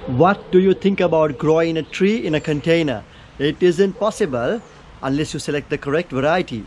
What do you think about growing a tree in a container? It isn't possible unless you select the correct variety.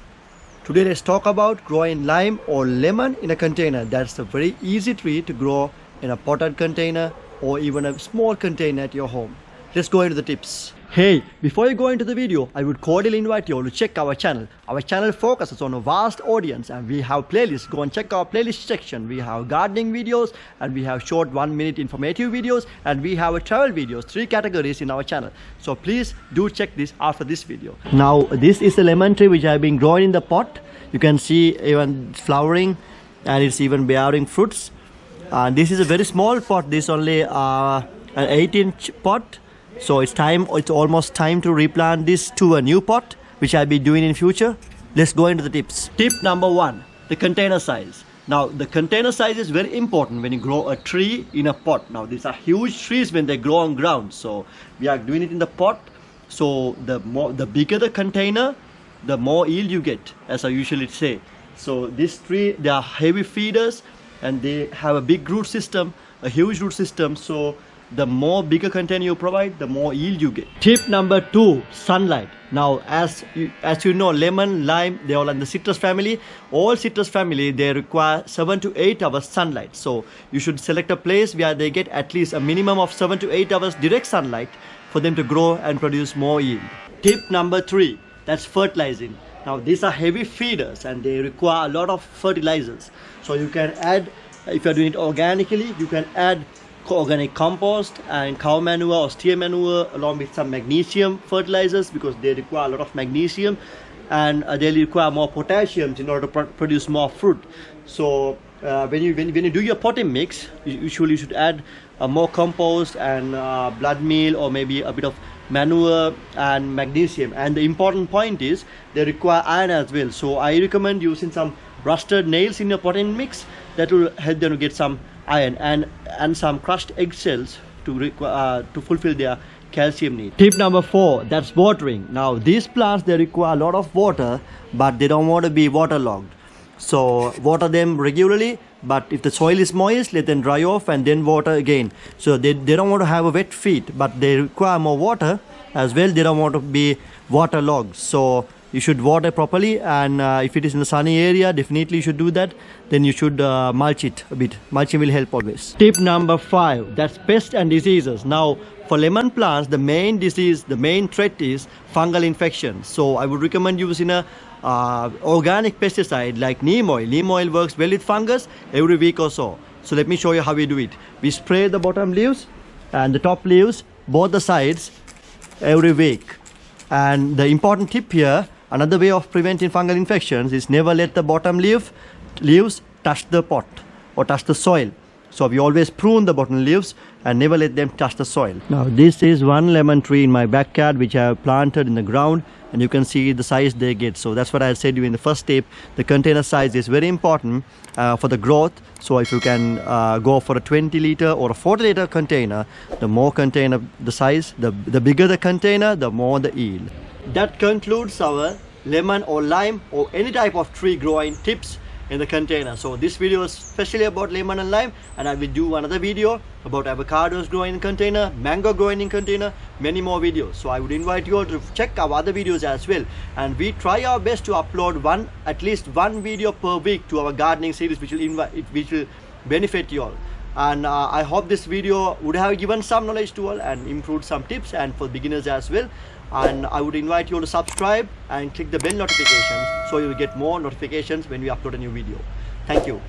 Today let's talk about growing lime or lemon in a container. That's a very easy tree to grow in a potted container or even a small container at your home. Let's go into the tips. Hey, before you go into the video, I would cordially invite you all to check our channel. Our channel focuses on a vast audience and we have playlists. Go and check our playlist section. We have gardening videos and we have short 1-minute informative videos and we have a travel videos, 3 categories in our channel. So please do check this after this video. Now this is a lemon tree which I have been growing in the pot. You can see even flowering and it's even bearing fruits. And this is a very small pot. This is only an 8-inch pot. So it's almost time to replant this to a new pot, which I'll be doing in future. Let's go into the tips. Tip number 1, the container size. Now the container size is very important when you grow a tree in a pot. Now these are huge trees when they grow on ground. So we are doing it in the pot. So the bigger the container, the more yield you get, as I usually say. So this tree, they are heavy feeders and they have a big root system, a huge root system. So the more bigger container you provide, the more yield you get. Tip number 2, sunlight. Now as you know, lemon, lime, they all in the citrus family. All citrus family, they require 7 to 8 hours sunlight. So you should select a place where they get at least a minimum of 7 to 8 hours direct sunlight for them to grow and produce more yield. Tip number 3, that's fertilizing. Now these are heavy feeders and they require a lot of fertilizers. So you can add, if you're doing it organically, you can add organic compost and cow manure or steer manure along with some magnesium fertilizers, because they require a lot of magnesium and they require more potassium in order to produce more fruit. So when you do your potting mix, usually you should add more compost and blood meal or maybe a bit of manure and magnesium. And the important point is they require iron as well. So I recommend using some rusted nails in your potting mix. That will help them to get some iron and some crushed eggshells to fulfill their calcium need. Tip number 4, that's watering. Now these plants, they require a lot of water, but they don't want to be waterlogged. So water them regularly, but if the soil is moist, let them dry off and then water again. So they don't want to have a wet feet, but they require more water as well. They don't want to be waterlogged. So you should water properly, and if it is in a sunny area, definitely you should do that. Then you should mulch it a bit. Mulching will help always. Tip number 5, that's pests and diseases. Now for lemon plants, the main disease, the main threat is fungal infection. So I would recommend using a organic pesticide like neem oil. Neem oil works well with fungus every week or so. So let me show you how we do it. We spray the bottom leaves and the top leaves, both the sides, every week. And the important tip here, another way of preventing fungal infections is never let the bottom leaves touch the pot or touch the soil. So we always prune the bottom leaves and never let them touch the soil. Now this is one lemon tree in my backyard which I have planted in the ground, and you can see the size they get. So that's what I said to you in the first tip. The container size is very important for the growth. So if you can go for a 20-liter or a 40-liter container, the more container the size, the bigger the container, the more the yield. That concludes our lemon or lime or any type of tree growing tips in the container. So this video is especially about lemon and lime, and I will do another video about avocados growing in container, mango growing in container, many more videos. So I would invite you all to check our other videos as well, and we try our best to upload at least one video per week to our gardening series, which will benefit you all. And I hope this video would have given some knowledge to all and improved some tips and for beginners as well. And I would invite you all to subscribe and click the bell notifications so you will get more notifications when we upload a new video. Thank you.